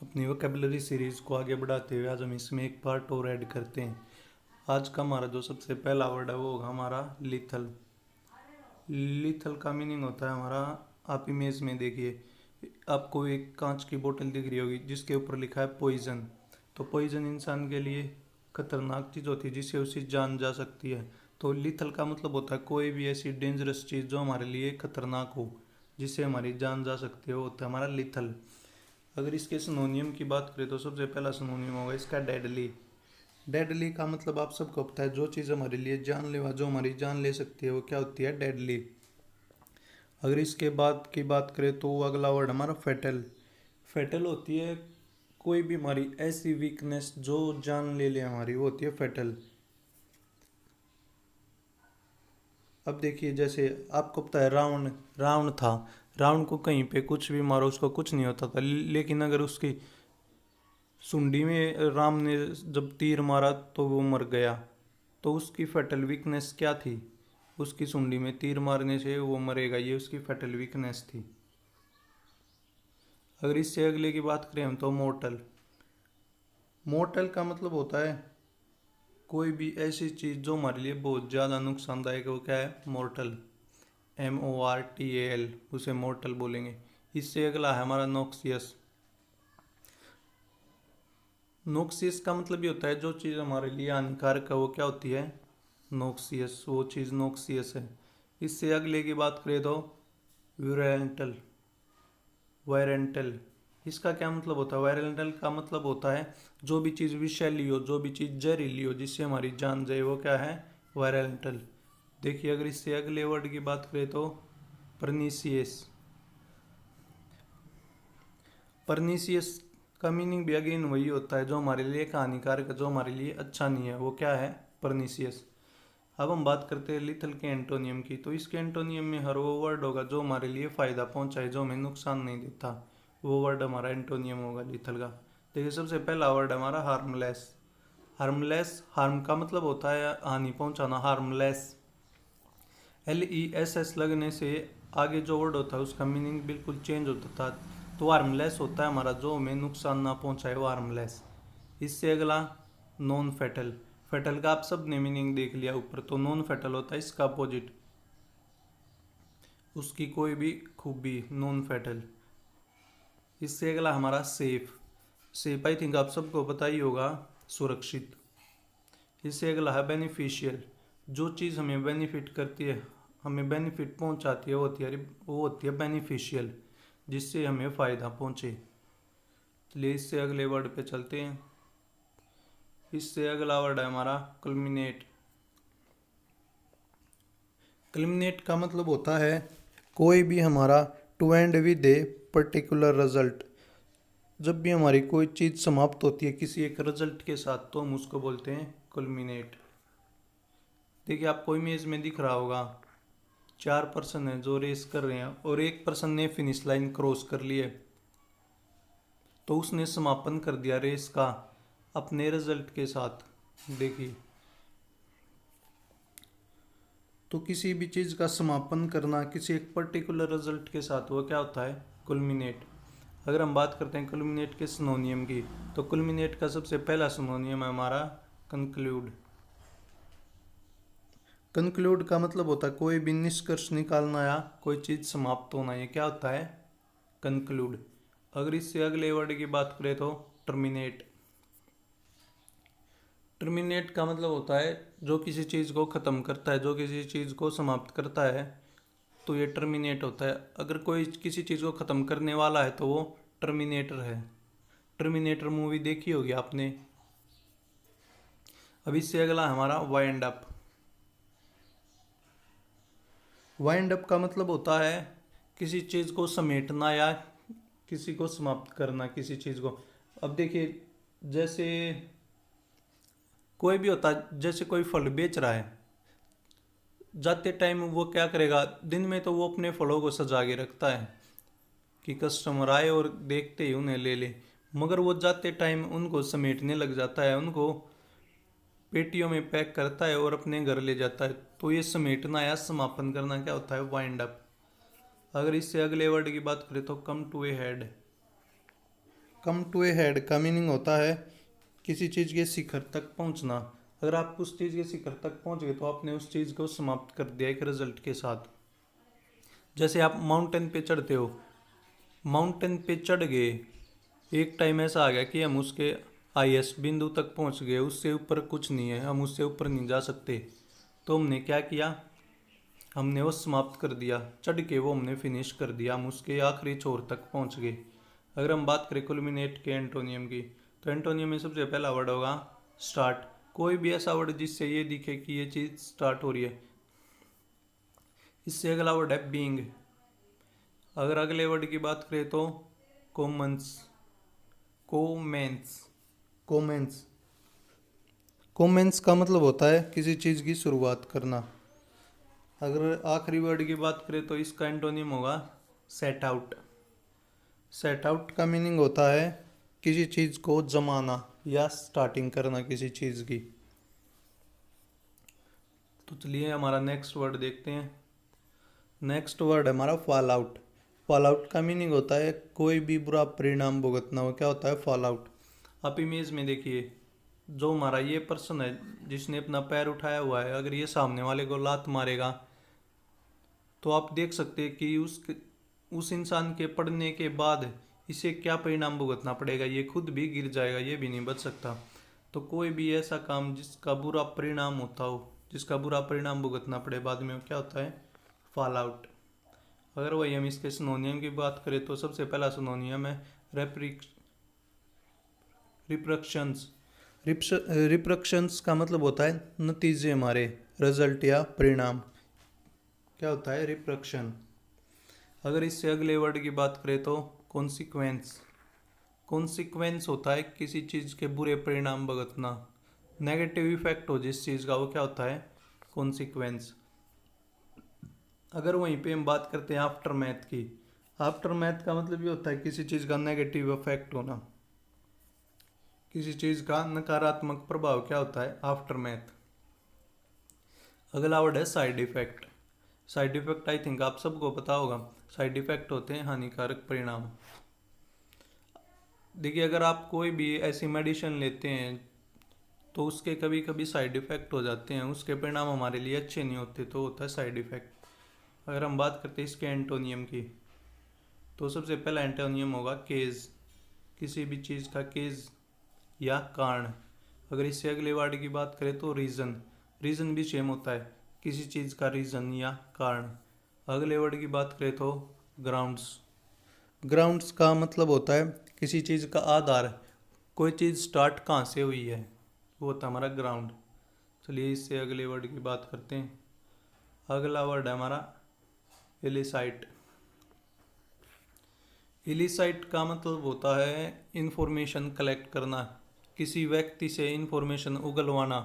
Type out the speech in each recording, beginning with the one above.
अपनी vocabulary series को आगे बढ़ाते हुए आज हम इसमें एक पार्ट और ऐड करते हैं। आज का हमारा जो सबसे पहला वर्ड है वो होगा हमारा लिथल। लिथल का मीनिंग होता है हमारा, आप इमेज में देखिए, आपको एक कांच की बोतल दिख रही होगी जिसके ऊपर लिखा है पॉइजन। तो पॉइजन इंसान के लिए खतरनाक चीज़ होती है जिससे उसकी जान जा सकती है। तो लिथल का मतलब होता है कोई भी ऐसी डेंजरस चीज़ जो हमारे लिए खतरनाक हो, जिससे हमारी जान जा सकती है, वो होता है हमारा लिथल। अगर इसके सिनोनियम की बात करें तो सबसे पहला सिनोनियम होगा इसका डेडली। डेडली का मतलब आप सबको पता है, जो चीज़ हमारे लिए जानलेवा, जो हमारी जान ले सकती है, वो क्या होती है? डेडली। अगर इसके बाद की बात करें तो अगला वर्ड हमारा फेटल। फेटल होती है कोई भी हमारी ऐसी वीकनेस जो जान ले ले हमारी, वो होती है फेटल। अब देखिए, जैसे आपको पता है रावण रावण था। रावण को कहीं पे कुछ भी मारो उसको कुछ नहीं होता था, लेकिन अगर उसकी सुंडी में राम ने जब तीर मारा तो वो मर गया। तो उसकी फैटल वीकनेस क्या थी? उसकी सुंडी में तीर मारने से वो मरेगा, ये उसकी फैटल वीकनेस थी। अगर इससे अगले की बात करें हम तो मोर्टल। मोर्टल का मतलब होता है कोई भी ऐसी चीज़ जो हमारे लिए बहुत ज़्यादा नुकसानदायक है, वो क्या है? मोर्टल। MORTAL, उसे मोर्टल बोलेंगे। इससे अगला है हमारा नोक्सियस। नोक्सियस का मतलब ये होता है जो चीज़ हमारे लिए हानिकारक है वो क्या होती है? नोक्सियस, वो चीज़ नोक्सियस है। इससे अगले की बात करें तो वीरेंटल। वायरेंटल, इसका क्या मतलब होता है? वायरेंटल का मतलब होता है जो भी चीज़ विषैली हो, जो भी चीज़ जहरीली हो, जिससे हमारी जान जाए, वो क्या है? वायरेंटल। देखिए, अगर इससे अगले वर्ड की बात करें तो परनीसियस। परनीसियस का मीनिंग भी अगेन वही होता है जो हमारे लिए हानिकारक है, जो हमारे लिए अच्छा नहीं है, वो क्या है? परनीसियस। अब हम बात करते हैं लिथल के एंटोनियम की। तो इसके एंटोनियम में हर वो वर्ड होगा जो हमारे लिए फ़ायदा पहुंचाए, जो हमें नुकसान नहीं देता, वो वर्ड हमारा एंटोनियम होगा लिथल का। देखिए, सबसे पहला वर्ड हमारा हार्मलेस। हार्मलेस, हार्म का मतलब होता है हानि पहुंचाना, हार्मलेस। LESS लगने से आगे जो वर्ड होता है उसका मीनिंग बिल्कुल चेंज होता था। तो हार्मलेस होता है हमारा जो हमें नुकसान ना पहुंचाए, वो हार्मलेस। इससे अगला नॉन फैटल। फैटल का आप सब ने मीनिंग देख लिया ऊपर। तो नॉन फैटल होता है इसका अपोजिट, उसकी कोई भी खूबी, नॉन फैटल। इससे अगला हमारा सेफ। सेफ आई थिंक आप सबको पता ही होगा, सुरक्षित। इससे अगला है बेनिफिशियल। जो चीज़ हमें बेनिफिट करती है, हमें बेनिफिट पहुंचाती है, वो होती है बेनिफिशियल, जिससे हमें फ़ायदा पहुंचे। चलिए इससे अगले वर्ड पे चलते हैं। इससे अगला वर्ड है हमारा कल्मिनेट। कल्मिनेट का मतलब होता है कोई भी हमारा to end with a particular result. जब भी हमारी कोई चीज़ समाप्त होती है किसी एक रिजल्ट के साथ, तो हम उसको बोलते हैं कल्मिनेट। देखिए, आपको इमेज में दिख रहा होगा 4 पर्सन है जो रेस कर रहे हैं और एक पर्सन ने फिनिश लाइन क्रॉस कर ली है, तो उसने समापन कर दिया रेस का अपने रिजल्ट के साथ। देखिए, तो किसी भी चीज़ का समापन करना किसी एक पर्टिकुलर रिजल्ट के साथ, वो क्या होता है? कुलमिनेट। अगर हम बात करते हैं कुलमिनेट के सिनोनियम की, तो कुलमिनेट का सबसे पहला सिनोनियम है हमारा कंक्लूड। कंक्लूड का मतलब होता है कोई भी निष्कर्ष निकालना या कोई चीज़ समाप्त होना, ये क्या होता है? कंक्लूड। अगर इससे अगले वर्ड की बात करें तो टर्मिनेट। टर्मिनेट का मतलब होता है जो किसी चीज़ को ख़त्म करता है, जो किसी चीज़ को समाप्त करता है, तो ये टर्मिनेट होता है। अगर कोई किसी चीज़ को ख़त्म करने वाला है तो वो टर्मिनेटर है। टर्मिनेटर मूवी देखी होगी आपने। अब इससे अगला हमारा वाइंड अप। वाइंड अप का मतलब होता है किसी चीज़ को समेटना या किसी को समाप्त करना, किसी चीज़ को। अब देखिए, जैसे कोई भी होता है, जैसे कोई फल बेच रहा है, जाते टाइम वो क्या करेगा? दिन में तो वो अपने फलों को सजा के रखता है कि कस्टमर आए और देखते ही उन्हें ले ले, मगर वो जाते टाइम उनको समेटने लग जाता है, उनको पेटियों में पैक करता है और अपने घर ले जाता है। तो ये समेटना या समापन करना क्या होता है? Wind up. अगर इससे अगले वर्ड की बात करें तो come to a head. Come to a head का मीनिंग होता है किसी चीज़ के शिखर तक पहुंचना। अगर आप उस चीज़ के शिखर तक पहुंच गए तो आपने उस चीज़ को समाप्त कर दिया एक रिजल्ट के साथ। जैसे आप माउंटेन पे चढ़ते हो, माउंटेन पे चढ़ गए, एक टाइम ऐसा आ गया कि हम उसके हाईएस्ट बिंदु तक पहुंच गए, उससे ऊपर कुछ नहीं है, हम उससे ऊपर नहीं जा सकते। तो हमने क्या किया, हमने वो समाप्त कर दिया, चढ़ के वो हमने फिनिश कर दिया, हम उसके आखिरी छोर तक पहुंच गए। अगर हम बात करें कुलमिनेट के एंटोनियम की, तो एंटोनियम में सबसे पहला वर्ड होगा स्टार्ट। कोई भी ऐसा वर्ड जिससे ये दिखे कि ये चीज़ स्टार्ट हो रही है। इससे अगला वर्ड है बीइंग। अगर अगले वर्ड की बात करें तो कॉमन्स, कोमेंस, कोमेंस, कोमेंस का मतलब होता है किसी चीज़ की शुरुआत करना। अगर आखिरी वर्ड की बात करें तो इसका एंटोनिम होगा सेट आउट। सेट आउट का मीनिंग होता है किसी चीज़ को जमाना या स्टार्टिंग करना किसी चीज़ की। तो चलिए हमारा नेक्स्ट वर्ड देखते हैं। नेक्स्ट वर्ड है हमारा फॉल आउट। फॉल आउट का मीनिंग होता है कोई भी बुरा परिणाम भुगतना हो। क्या होता है फॉल आउट? आप इमेज में देखिए, जो हमारा ये पर्सन है जिसने अपना पैर उठाया हुआ है, अगर ये सामने वाले को लात मारेगा तो आप देख सकते हैं कि उस इंसान के पड़ने के बाद इसे क्या परिणाम भुगतना पड़ेगा। ये खुद भी गिर जाएगा, ये भी नहीं बच सकता। तो कोई भी ऐसा काम जिसका बुरा परिणाम होता हो, जिसका बुरा परिणाम भुगतना पड़े बाद में, क्या होता है फॉल आउट। अगर वही हम इसके सिनोनियम की बात करें तो सबसे पहला सिनोनियम है रिप्रक्शंस। रिप्रक्शंस का मतलब होता है नतीजे, हमारे रिजल्ट या परिणाम। क्या होता है रिप्रक्शन? अगर इससे अगले वर्ड की बात करें तो कॉन्सिक्वेंस। कॉन्सिक्वेंस होता है किसी चीज़ के बुरे परिणाम भुगतना, नेगेटिव इफेक्ट हो जिस चीज़ का, वो क्या होता है कॉन्सिक्वेंस। अगर वहीं पे हम बात करते हैं आफ्टर मैथ की, आफ्टर मैथ का मतलब ये होता है किसी चीज़ का नेगेटिव इफेक्ट होना, किसी चीज़ का नकारात्मक प्रभाव, क्या होता है आफ्टर मैथ। अगला वर्ड है side effect. Side effect I think आप सबको पता होगा, साइड इफेक्ट होते हैं हानिकारक परिणाम। देखिए अगर आप कोई भी ऐसी मेडिसिन लेते हैं तो उसके कभी कभी साइड इफ़ेक्ट हो जाते हैं, उसके परिणाम हमारे लिए अच्छे नहीं होते, तो होता है साइड इफ़ेक्ट। अगर हम बात करते हैं इसके एंटोनियम की, तो सबसे पहला एंटोनियम होगा केज। किसी भी चीज़ का केज या कारण। अगर इससे अगले वर्ड की बात करें तो रीज़न। रीज़न भी सेम होता है किसी चीज़ का रीज़न या कारण। अगले वर्ड की बात करें तो ग्राउंड्स। ग्राउंड्स का मतलब होता है किसी चीज़ का आधार, कोई चीज़ स्टार्ट कहाँ से हुई है, वो होता है हमारा ग्राउंड। चलिए इससे अगले वर्ड की बात करते हैं। अगला वर्ड है हमारा एलिसाइट। एलिसाइट का मतलब होता है इंफॉर्मेशन कलेक्ट करना, किसी व्यक्ति से इंफॉर्मेशन उगलवाना,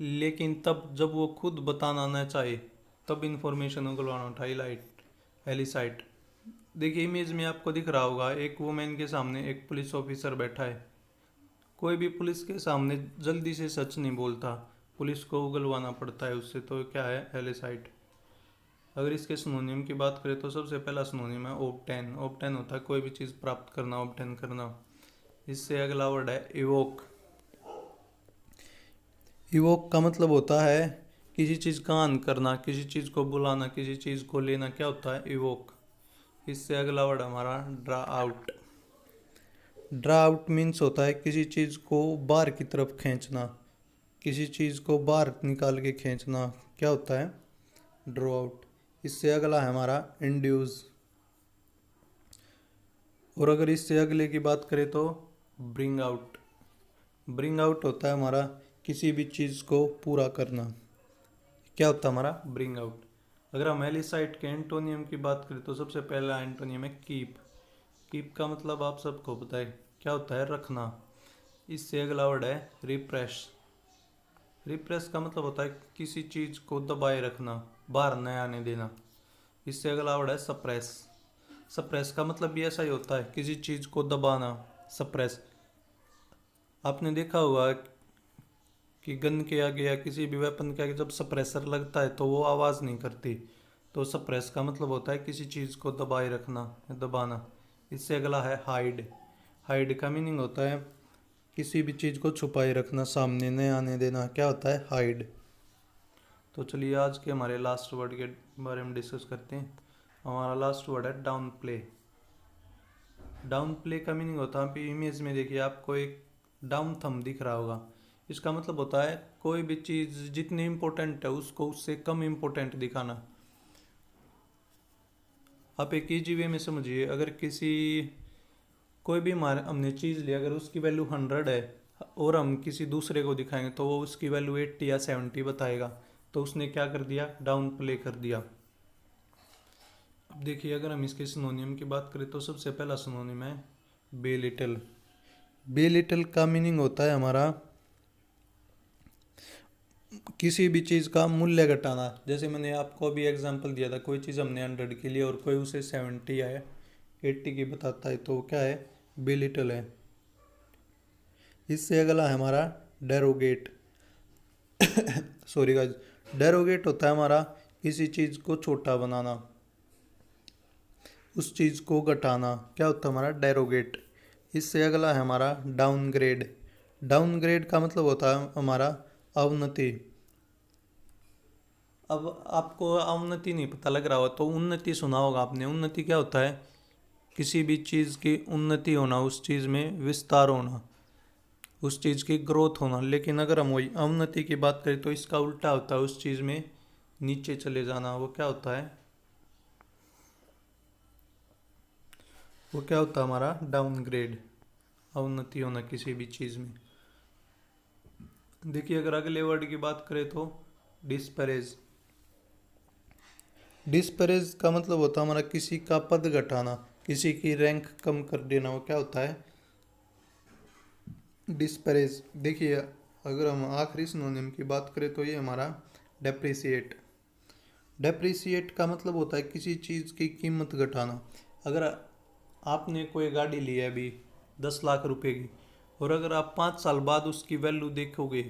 लेकिन तब जब वो खुद बताना न चाहे तब इंफॉर्मेशन उगलवाना होता है एलिसाइट। देखिए इमेज में आपको दिख रहा होगा एक वुमेन के सामने एक पुलिस ऑफिसर बैठा है। कोई भी पुलिस के सामने जल्दी से सच नहीं बोलता, पुलिस को उगलवाना पड़ता है उससे, तो क्या है एलिसाइट। अगर इसके सिनोनिम की बात करें तो सबसे पहला सिनोनिम है ऑब्टेन। ऑब्टेन होता है कोई भी चीज़ प्राप्त करना, ऑब्टेन करना। इससे अगला वर्ड है इवोक। इवोक का मतलब होता है किसी चीज़ का ऑन करना, किसी चीज़ को बुलाना, किसी चीज़ को लेना, क्या होता है इवोक। इससे अगला वर्ड हमारा draw out. Draw out means होता है किसी चीज़ को बाहर की तरफ खींचना, किसी चीज़ को बाहर निकाल के खींचना, क्या होता है ड्रॉ आउट। इससे अगला है हमारा इंड्यूस। और अगर इससे अगले की बात करें तो ब्रिंग आउट। ब्रिंग आउट होता है हमारा किसी भी चीज़ को पूरा करना, क्या होता है हमारा ब्रिंग आउट। अगर हम एलिसाइट के एंटोनियम की बात करें तो सबसे पहला एंटोनियम है कीप। कीप का मतलब आप सबको पता है, क्या होता है रखना। इससे अगला वर्ड है रिप्रेस। रिप्रेस का मतलब होता है किसी चीज़ को दबाए रखना, बाहर न आने देना। इससे अगला वर्ड है सप्रेस। सप्रेस का मतलब भी ऐसा ही होता है किसी चीज़ को दबाना, सप्रेस। आपने देखा होगा कि गन के आगे या किसी भी वेपन के आगे जब सप्रेसर लगता है तो वो आवाज़ नहीं करती, तो सप्रेस का मतलब होता है किसी चीज़ को दबाए रखना, दबाना। इससे अगला है हाइड। हाइड का मीनिंग होता है किसी भी चीज़ को छुपाए रखना, सामने नहीं आने देना, क्या होता है हाइड। तो चलिए आज के हमारे लास्ट वर्ड के बारे में डिस्कस करते हैं। हमारा लास्ट वर्ड है डाउन प्ले। डाउन प्ले का मीनिंग होता है, इमेज में देखिए आपको एक डाउन थंब दिख रहा होगा। इसका मतलब होता है कोई भी चीज़ जितनी इम्पोर्टेंट है उसको उससे कम इम्पोर्टेंट दिखाना। आप एक ईजी वे में समझिए, अगर कोई भी हमने चीज़ ली, अगर उसकी वैल्यू 100 है और हम किसी दूसरे को दिखाएंगे तो वो उसकी वैल्यू 80 या 70 बताएगा, तो उसने क्या कर दिया, डाउन प्ले कर दिया। अब देखिए अगर हम इसके सिनोनियम की बात करें तो सबसे पहला सिनोनियम है बेलिटल। बेलिटल का मीनिंग होता है हमारा किसी भी चीज़ का मूल्य घटाना। जैसे मैंने आपको अभी एग्जांपल दिया था, कोई चीज़ हमने 100 के लिए और कोई उसे 70 या 80 की बताता है तो वो क्या है, बेलिटल है। इससे अगला है हमारा डेरोगेट। सॉरी गाइस, डेरोगेट होता है हमारा किसी चीज़ को छोटा बनाना, उस चीज़ को घटाना, क्या होता है हमारा डेरोगेट। इससे अगला है हमारा डाउनग्रेड। डाउनग्रेड का मतलब होता है हमारा अवनति। अब आपको अवनति नहीं पता लग रहा हो तो उन्नति सुना होगा आपने। उन्नति क्या होता है, किसी भी चीज़ की उन्नति होना, उस चीज़ में विस्तार होना, उस चीज़ की ग्रोथ होना। लेकिन अगर हम वही अवनति की बात करें तो इसका उल्टा होता है, उस चीज़ में नीचे चले जाना। वो क्या होता है हमारा डाउनग्रेड, अवनति होना किसी भी चीज़ में। देखिए अगर अगले वर्ड की बात करें तो डिस्परेज। डिस्परेज का मतलब होता है हमारा किसी का पद घटाना, किसी की रैंक कम कर देना। वो क्या होता है डिस्परेज। देखिए अगर हम आखिरी सिनोनिम की बात करें तो ये हमारा डेप्रिसिएट। डेप्रिसिएट का मतलब होता है किसी चीज़ की कीमत घटाना। अगर आपने कोई गाड़ी ली है अभी 10 लाख रुपए की, और अगर आप 5 साल बाद उसकी वैल्यू देखोगे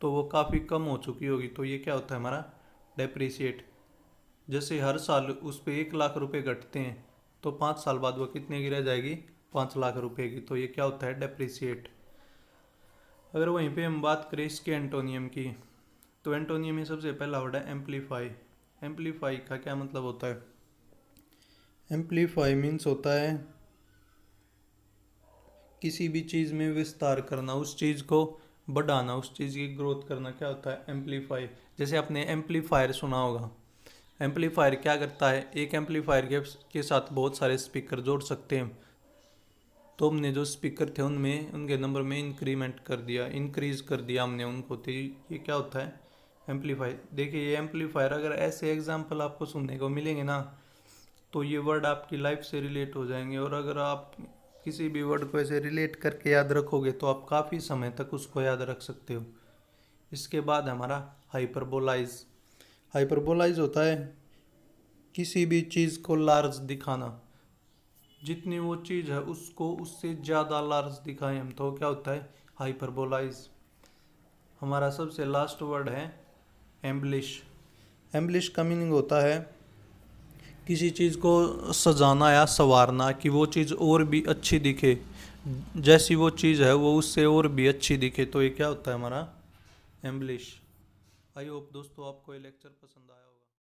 तो वो काफ़ी कम हो चुकी होगी, तो ये क्या होता है हमारा डेप्रिसिएट। जैसे हर साल उस पर 1 लाख रुपए घटते हैं तो 5 साल बाद वो कितने की रह जाएगी, 5 लाख रुपए की, तो ये क्या होता है डेप्रिसिएट। अगर वहीं पे हम बात करें इसके एंटोनियम की, तो एंटोनियम में सबसे पहला वर्ड है एम्पलीफाई। एम्पलीफाई का क्या मतलब होता है, एम्पलीफाई मीन्स होता है किसी भी चीज़ में विस्तार करना, उस चीज़ को बढ़ाना, उस चीज़ की ग्रोथ करना, क्या होता है एम्पलीफाई। जैसे आपने एम्पलीफायर सुना होगा। एम्पलीफायर क्या करता है, एक एम्पलीफायर के साथ बहुत सारे स्पीकर जोड़ सकते हैं। तो हमने जो स्पीकर थे उनमें उनके नंबर में इंक्रीज कर दिया हमने उनको, तो ये क्या होता है एम्पलीफाई। देखिए ये एम्पलीफायर, अगर ऐसे एग्जांपल आपको सुनने को मिलेंगे ना तो ये वर्ड आपकी लाइफ से रिलेट हो जाएंगे। और अगर आप किसी भी वर्ड को ऐसे रिलेट करके याद रखोगे तो आप काफ़ी समय तक उसको याद रख सकते हो। इसके बाद हमारा हाइपरबोलाइज। हाइपरबोलाइज होता है किसी भी चीज़ को लार्ज दिखाना, जितनी वो चीज़ है उसको उससे ज़्यादा लार्ज दिखाएं हम, तो क्या होता है हाइपरबोलाइज। हमारा सबसे लास्ट वर्ड है एम्बलिश। एम्बलिश का मीनिंग होता है किसी चीज़ को सजाना या संवारना, कि वो चीज़ और भी अच्छी दिखे, जैसी वो चीज़ है वो उससे और भी अच्छी दिखे, तो ये क्या होता है हमारा एम्बलिश। आई होप दोस्तों आपको ये लेक्चर पसंद आया।